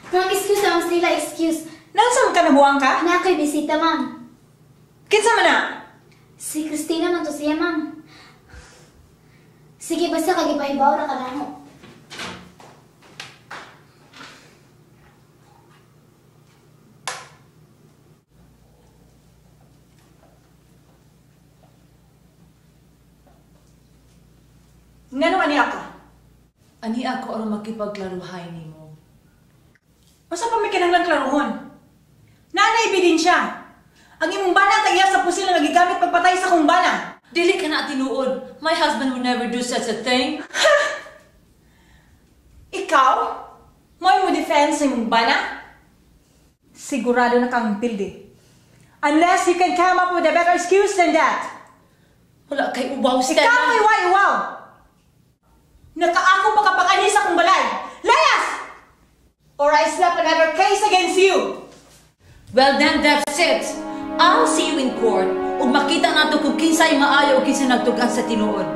Ma'am, excuse ma'am, sila excuse. Nansam ka nabuang ka? Ana ko'y bisita, ma'am. Kinsa man na? Si Christina man to siya, ma'am. Sige, basta kagipahibaw na ka na mo. Ngano ani ka? Ani ako aron makipagklaruhay nimo. Masa pa may kinahanglan klarohon? Nanay ebidensya. Ang imong bana tagiya sa pusil nga gigamit pagpatay sa kong bana. Dili ka na tinuod. My husband would never do such a thing. Ikaw? Mo'y mo defense sa imong bana? Sigurado na kang pildi. Unless you can come up with a better excuse than that. Wala kay ubaw si Ikaw may iwaw! Nakaako pa kapag sa kong balay! Layas! Or I slap another case against you! Well then, that's it. I'll see you in court ug makita nato kung kinsay maayo o kinsay nagtugan sa tinuod.